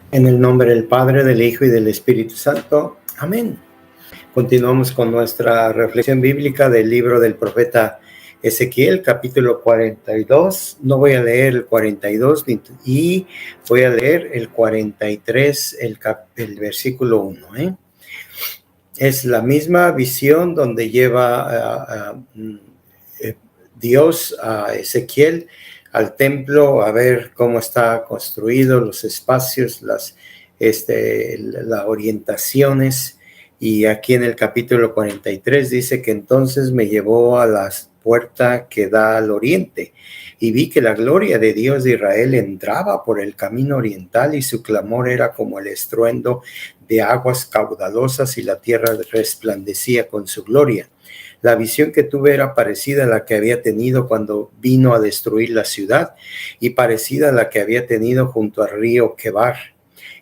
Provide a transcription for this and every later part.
En el nombre del Padre, del Hijo y del Espíritu Santo. Amén. Continuamos con nuestra reflexión bíblica del libro del profeta Ezequiel, capítulo 42. No voy a leer el 42 y voy a leer el 43, el versículo 1. Es la misma visión donde lleva Dios a Ezequiel al templo a ver cómo está construido, los espacios, las orientaciones. Y aquí en el capítulo 43 dice que entonces me llevó a la puerta que da al oriente y vi que la gloria de Dios de Israel entraba por el camino oriental y su clamor era como el estruendo de aguas caudalosas y la tierra resplandecía con su gloria. La visión que tuve era parecida a la que había tenido cuando vino a destruir la ciudad y parecida a la que había tenido junto al río Quebar.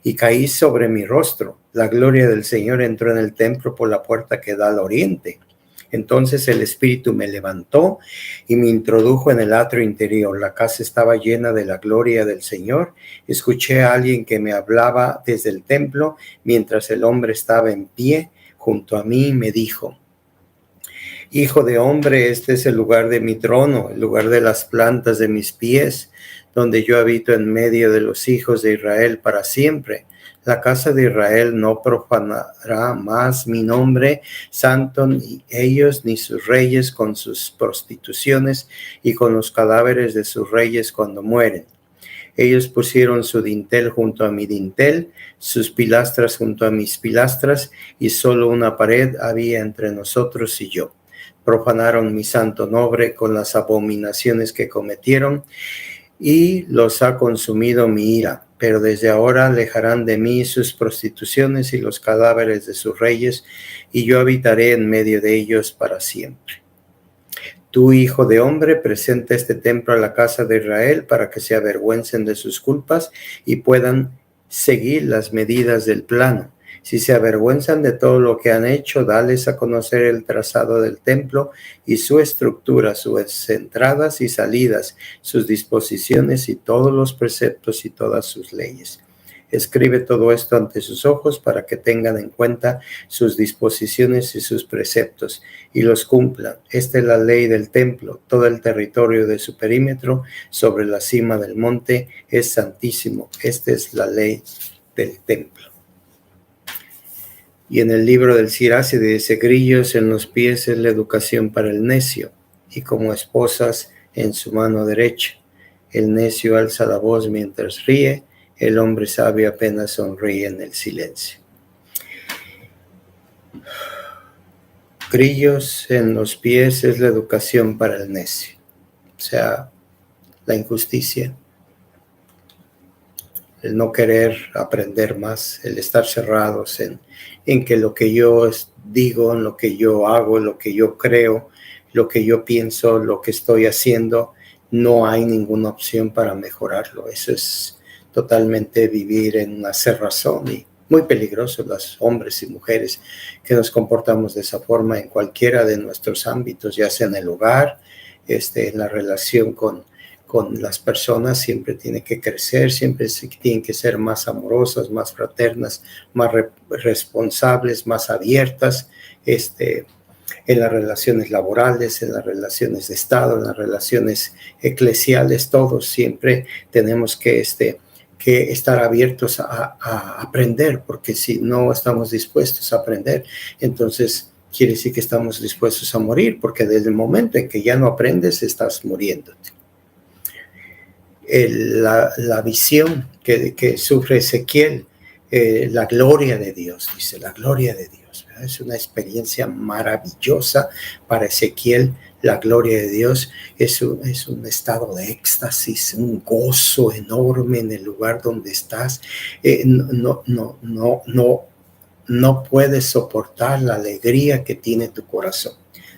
Y caí sobre mi rostro. La gloria del Señor entró en el templo por la puerta que da al oriente. Entonces el Espíritu me levantó y me introdujo en el atrio interior. La casa estaba llena de la gloria del Señor. Escuché a alguien que me hablaba desde el templo mientras el hombre estaba en pie junto a mí y me dijo: Hijo de hombre, este es el lugar de mi trono, el lugar de las plantas de mis pies, donde yo habito en medio de los hijos de Israel para siempre. La casa de Israel no profanará más mi nombre santo, ni ellos ni sus reyes con sus prostituciones y con los cadáveres de sus reyes cuando mueren. Ellos pusieron su dintel junto a mi dintel, sus pilastras junto a mis pilastras, y solo una pared había entre nosotros y yo. Profanaron mi santo nombre con las abominaciones que cometieron, y los ha consumido mi ira. Pero desde ahora alejarán de mí sus prostituciones y los cadáveres de sus reyes, y yo habitaré en medio de ellos para siempre. Tú, hijo de hombre, presenta este templo a la casa de Israel para que se avergüencen de sus culpas y puedan seguir las medidas del plano. Si se avergüenzan de todo lo que han hecho, dales a conocer el trazado del templo y su estructura, sus entradas y salidas, sus disposiciones y todos los preceptos y todas sus leyes. Escribe todo esto ante sus ojos para que tengan en cuenta sus disposiciones y sus preceptos y los cumplan. Esta es la ley del templo. Todo el territorio de su perímetro sobre la cima del monte es santísimo. Esta es la ley del templo. Y en el libro del Siracide dice: grillos en los pies es la educación para el necio, y como esposas en su mano derecha. El necio alza la voz mientras ríe, el hombre sabio apenas sonríe en el silencio. Grillos en los pies es la educación para el necio. O sea, la injusticia, el no querer aprender más, el estar cerrados en que lo que yo digo, en lo que yo hago, lo que yo creo, lo que yo pienso, lo que estoy haciendo, no hay ninguna opción para mejorarlo. Eso es totalmente vivir en una cerrazón y muy peligroso los hombres y mujeres que nos comportamos de esa forma en cualquiera de nuestros ámbitos, ya sea en el hogar, en la relación con las personas. Siempre tiene que crecer, siempre tienen que ser más amorosas, más fraternas, más responsables, más abiertas, en las relaciones laborales, en las relaciones de Estado, en las relaciones eclesiales. Todos siempre tenemos que estar abiertos a aprender, porque si no estamos dispuestos a aprender, entonces quiere decir que estamos dispuestos a morir, porque desde el momento en que ya no aprendes, estás muriéndote. La visión que sufre Ezequiel, la gloria de Dios, dice, la gloria de Dios, ¿verdad? Es una experiencia maravillosa para Ezequiel. La gloria de Dios es un estado de éxtasis, un gozo enorme en el lugar donde estás. No puedes soportar la alegría que tiene tu corazón.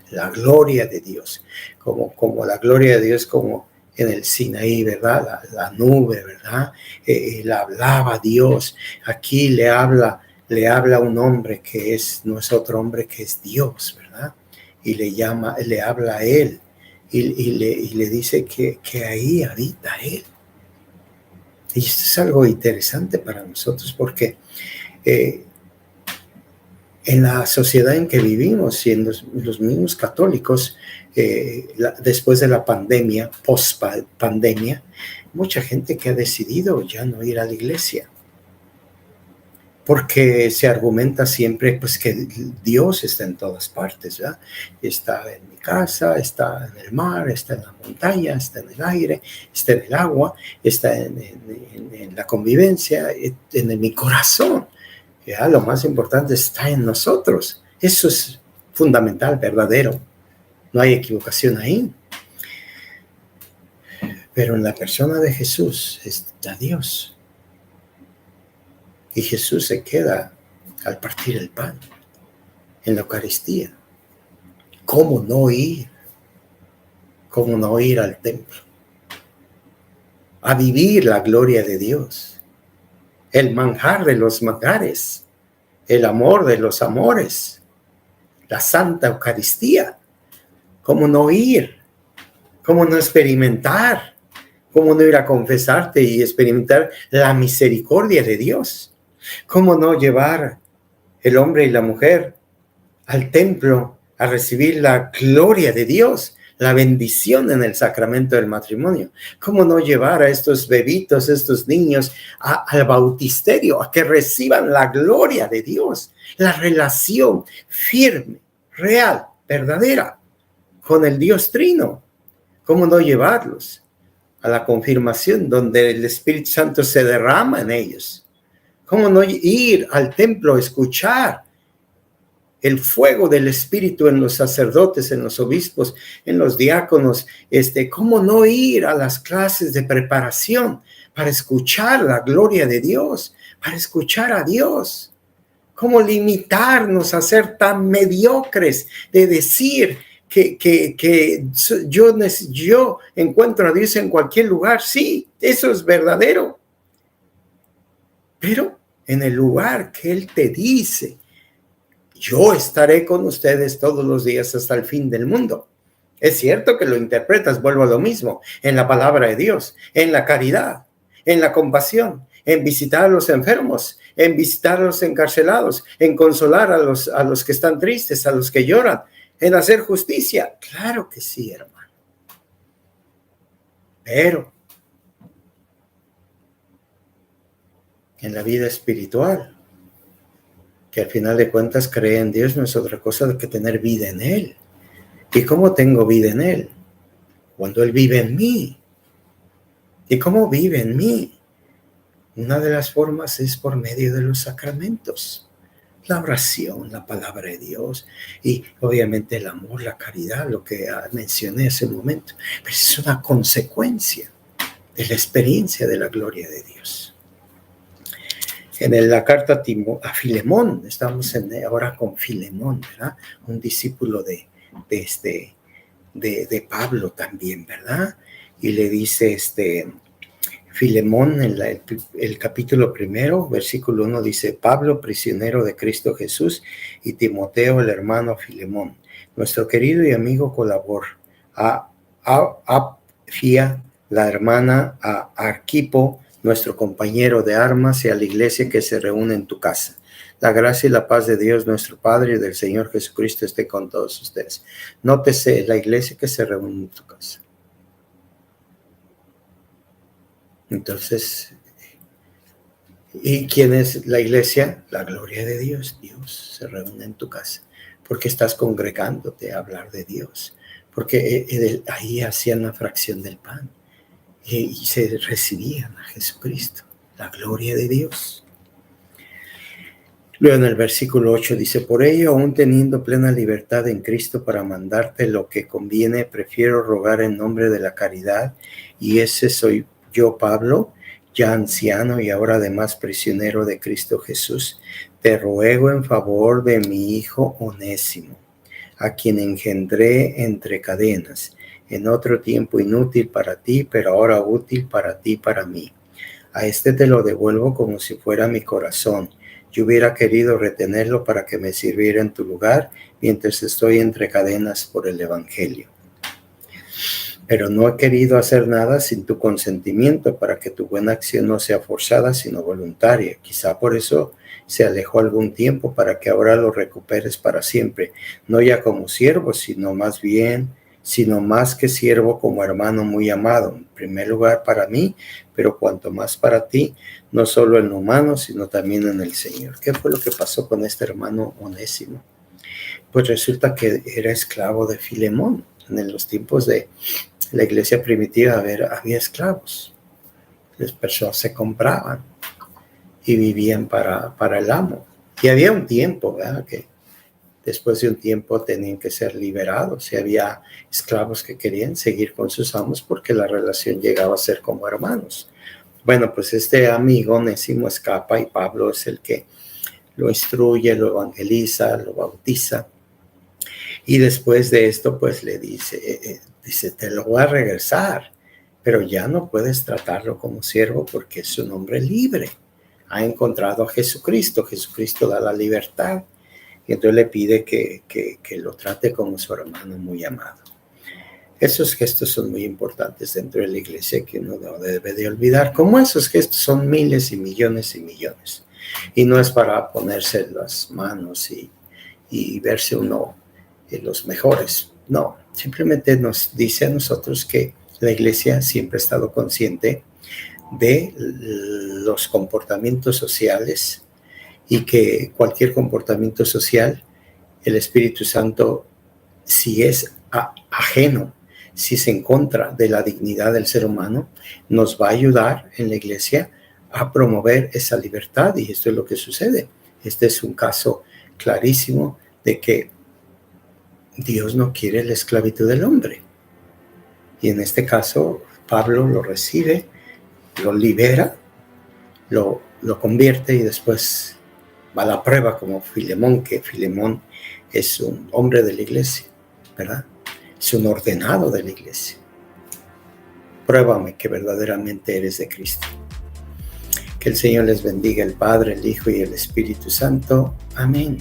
La gloria de Dios, como la gloria de Dios, como en el Sinaí, ¿verdad? La nube, ¿verdad? Le hablaba Dios. Aquí le habla un hombre que no es otro hombre, que es Dios, ¿verdad? Y le habla a él y le dice que ahí habita él. Y esto es algo interesante para nosotros porque en la sociedad en que vivimos y en los mismos católicos, después de la pandemia, post-pandemia, mucha gente que ha decidido ya no ir a la iglesia. Porque se argumenta siempre pues, que Dios está en todas partes, ¿verdad? Está en mi casa, está en el mar, está en la montaña, está en el aire, está en el agua, está en la convivencia, en mi corazón. ¿Ya? Lo más importante está en nosotros. Eso es fundamental, verdadero. No hay equivocación ahí. Pero en la persona de Jesús está Dios. Y Jesús se queda al partir el pan en la Eucaristía. ¿Cómo no ir? ¿Cómo no ir al templo? A vivir la gloria de Dios. El manjar de los manjares. El amor de los amores. La Santa Eucaristía. ¿Cómo no ir? ¿Cómo no experimentar? ¿Cómo no ir a confesarte y experimentar la misericordia de Dios? ¿Cómo no llevar el hombre y la mujer al templo a recibir la gloria de Dios, la bendición en el sacramento del matrimonio? ¿Cómo no llevar a estos bebitos, estos niños al bautisterio, a que reciban la gloria de Dios, la relación firme, real, verdadera con el Dios Trino? ¿Cómo no llevarlos a la confirmación donde el Espíritu Santo se derrama en ellos? ¿Cómo no ir al templo a escuchar el fuego del Espíritu en los sacerdotes, en los obispos, en los diáconos? ¿Cómo no ir a las clases de preparación para escuchar la gloria de Dios, para escuchar a Dios? ¿Cómo limitarnos a ser tan mediocres de decir que yo encuentro a Dios en cualquier lugar? Sí, eso es verdadero. Pero en el lugar que Él te dice, yo estaré con ustedes todos los días hasta el fin del mundo. Es cierto que lo interpretas, vuelvo a lo mismo, en la palabra de Dios, en la caridad, en la compasión, en visitar a los enfermos, en visitar a los encarcelados, en consolar a los que están tristes, a los que lloran, en hacer justicia. Claro que sí, hermano. Pero en la vida espiritual, que al final de cuentas creer en Dios no es otra cosa que tener vida en Él. ¿Y cómo tengo vida en Él? Cuando Él vive en mí. ¿Y cómo vive en mí? Una de las formas es por medio de los sacramentos. La oración, la palabra de Dios y obviamente el amor, la caridad, lo que mencioné hace un momento. Pero es una consecuencia de la experiencia de la gloria de Dios. En la carta a Filemón, estamos ahora con Filemón, ¿verdad? Un discípulo de Pablo también, ¿verdad? Y le dice Filemón, en el capítulo 1, versículo 1, dice: Pablo, prisionero de Cristo Jesús, y Timoteo, el hermano Filemón, nuestro querido y amigo colaborador, a Apfia, la hermana, a Arquipo, nuestro compañero de armas, y a la iglesia que se reúne en tu casa. La gracia y la paz de Dios nuestro Padre y del Señor Jesucristo esté con todos ustedes. Nótese, la iglesia que se reúne en tu casa. Entonces, ¿y quién es la iglesia? La gloria de Dios. Dios se reúne en tu casa porque estás congregándote a hablar de Dios, porque ahí hacían la fracción del pan y se recibían a Jesucristo, la gloria de Dios. Luego en el versículo 8 dice: por ello, aún teniendo plena libertad en Cristo para mandarte lo que conviene, prefiero rogar en nombre de la caridad, y ese soy yo, Pablo, ya anciano y ahora además prisionero de Cristo Jesús, te ruego en favor de mi hijo Onésimo, a quien engendré entre cadenas, en otro tiempo inútil para ti, pero ahora útil para ti, para mí. A te lo devuelvo como si fuera mi corazón. Yo hubiera querido retenerlo para que me sirviera en tu lugar mientras estoy entre cadenas por el Evangelio. pero no he querido hacer nada sin tu consentimiento para que tu buena acción no sea forzada, sino voluntaria. Quizá por eso se alejó algún tiempo, para que ahora lo recuperes para siempre, no ya como siervo, sino más que siervo, como hermano muy amado, en primer lugar para mí, pero cuanto más para ti, no solo en lo humano, sino también en el Señor. ¿Qué fue lo que pasó con este hermano Onésimo? Pues resulta que era esclavo de Filemón. En los tiempos de la iglesia primitiva había esclavos. Las personas se compraban y vivían para el amo. Y había un tiempo, ¿verdad?, que después de un tiempo tenían que ser liberados. Y había esclavos que querían seguir con sus amos porque la relación llegaba a ser como hermanos. Bueno, pues este amigo Onésimo escapa y Pablo es el que lo instruye, lo evangeliza, lo bautiza. Y después de esto, pues le dice, te lo voy a regresar, pero ya no puedes tratarlo como siervo porque es un hombre libre. Ha encontrado a Jesucristo. Jesucristo da la libertad. Y entonces le pide que lo trate como su hermano muy amado. Esos gestos son muy importantes dentro de la iglesia, que uno no debe de olvidar. Como esos gestos son miles y millones y millones. Y no es para ponerse las manos y verse uno los mejores. No, simplemente nos dice a nosotros que la iglesia siempre ha estado consciente de los comportamientos sociales, y que cualquier comportamiento social, el Espíritu Santo, si es ajeno, si es en contra de la dignidad del ser humano, nos va a ayudar en la iglesia a promover esa libertad. Y esto es lo que sucede. Este es un caso clarísimo de que Dios no quiere la esclavitud del hombre. Y en este caso, Pablo lo recibe, lo libera, lo convierte, y después va a la prueba como Filemón, que Filemón es un hombre de la iglesia, ¿verdad? Es un ordenado de la iglesia. Pruébame que verdaderamente eres de Cristo. Que el Señor les bendiga, el Padre, el Hijo y el Espíritu Santo. Amén.